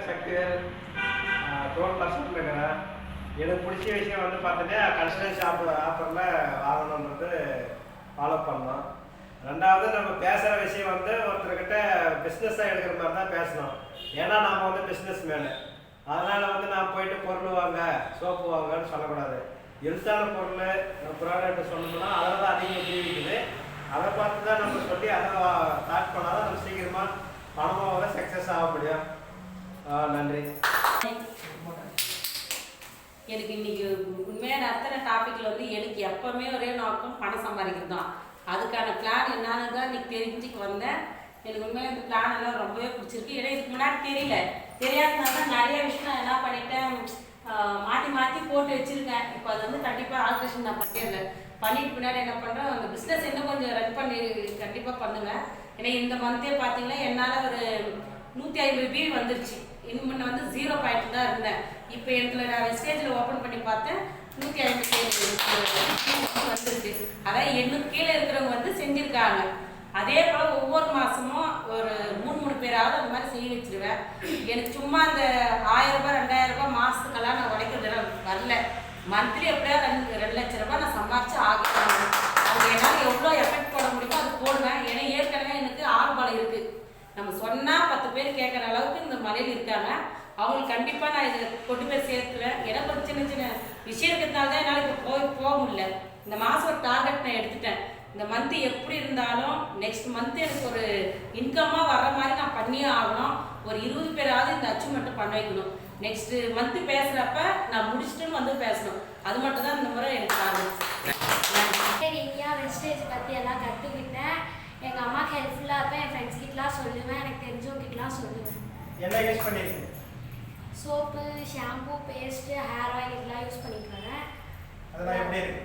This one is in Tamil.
சக்திவேல் 12% இருக்கிறேன். எனக்கு பிடிச்ச விஷயம் வந்து பார்த்தீங்கன்னா கன்ஸ்ட்ரக்ஷன் ஆஃபரில் வாங்கணுன்றது ஃபாலோ பண்ணோம். ரெண்டாவது நம்ம பேசுகிற விஷயம் வந்து ஒருத்தர்கிட்ட பிஸ்னஸாக எடுக்கிற மாதிரி தான் பேசணும். ஏன்னா நம்ம வந்து பிஸ்னஸ் மேனு. அதனால் வந்து நான் போயிட்டு பொருள் வாங்க சோப்பு வாங்கன்னு சொல்லக்கூடாது. எழுத்தான பொருள் ப்ராடக்ட் சொல்லணும்னா அதில் தான் அதிகம் உபயோகிக்குது. அதை பார்த்து தான் நம்ம சொல்லி அதை ஸ்டார்ட் பண்ணால் தான் நம்ம சீக்கிரமாக பணமாக சக்ஸஸ் ஆக முடியும். நன்றி. எனக்கு இன்னைக்கு உண்மையாக நடத்தின டாப்பிக்கில் வந்து எனக்கு எப்போவுமே ஒரே நோக்கம் பணம் சம்பாதிக்கிறது தான். அதுக்கான பிளான் என்னன்னு தான் இன்னைக்கு தெரிஞ்சுக்கு வந்தேன். எனக்கு உண்மையாக இந்த பிளான் எல்லாம் ரொம்பவே பிடிச்சிருக்கு. ஏன்னா இதுக்கு முன்னாடி தெரியாதனால தான் நிறைய விஷயம் நான் என்ன பண்ணிட்டேன், மாற்றி மாற்றி போட்டு வச்சுருக்கேன். இப்போ அது வந்து கண்டிப்பாக ஆல்ட்ரேஷன் நான் பண்ணிடுறேன். பண்ணிட்டு பின்னாடி என்ன பண்ணுறேன், அந்த பிஸ்னஸ் இன்னும் கொஞ்சம் ரன் பண்ணி கண்டிப்பாக பண்ணுவேன். ஏன்னா இந்த மந்த்தே பார்த்தீங்கன்னா என்னால் ஒரு 150 வியூ வந்துருச்சு. இன்னும் முன்ன வந்து 0 பாயிண்ட் தான் இருந்தேன். இப்போ எனக்கு நான் ஸ்டேஜில் ஓப்பன் பண்ணி பார்த்தேன் 150 வந்துருக்கு. அதான் எனக்கு கீழே இருக்கிறவங்க வந்து செஞ்சுருக்காங்க. அதே போல் ஒவ்வொரு மாதமும் ஒரு 3 பேராவது அந்த மாதிரி செய்ய வச்சிருவேன். எனக்கு சும்மா அந்த 1000 ரூபாய் 2000 ரூபாய் மாதத்துக்கெல்லாம் நான் உடைக்கிறது வரல. மந்த்லி எப்படியா 2 லட்ச ரூபாய் நான் சம்பாரிச்சு ஆகிடுவேன். அது என்னால் எவ்வளோ எஃபெக்ட் போட முடியுமோ அது போடுவேன். ஏன்னா ஏற்கனவே எனக்கு ஆர்வம் இருக்குது. நம்ம சொன்னால் 10 பேர் கேட்குற அளவுக்கு இந்த மலையில் இருக்காங்க. அவங்களுக்கு கண்டிப்பாக நான் இதை கொண்டு போய் சேர்த்துவேன். எனக்கு ஒரு சின்ன சின்ன விஷயம் இருக்கிறதுனால தான் என்னால் இப்போ போக முடியல. இந்த மாதம் ஒரு டார்கெட் நான் எடுத்துட்டேன். இந்த மந்த்து எப்படி இருந்தாலும் நெக்ஸ்ட் மந்த்து எனக்கு ஒரு இன்கம்மாக வர்ற மாதிரி நான் பண்ணியே ஆகணும். ஒரு 20 பேராவது இந்த அச்சீவ்மெண்ட்டை பண்ண வைக்கணும். நெக்ஸ்ட்டு மந்த்து பேசுகிறப்ப நான் முடிச்சுட்டுன்னு வந்து பேசணும். அது மட்டும் தான் இந்த முறை எனக்கு டார்கெட். இந்தியா வெஸ்டேஜ் பற்றி எல்லாம் கற்றுக்கிட்டேன். எங்கள் அம்மாவுக்கு ஹெல்ப்ஃபுல்லாக இருப்பேன். என் ஃப்ரெண்ட்ஸ் கிட்டலாம் சொல்லுவேன். எனக்கு தெரிஞ்சவங்கிட்டலாம் சொல்லுவேன். என்ன யூஸ் பண்ணியிருக்கீங்க? Soap, shampoo, paste, hair oil இதெல்லாம் யூஸ் பண்ணிக்கிறேன். அதெல்லாம் எப்படி இருக்கு?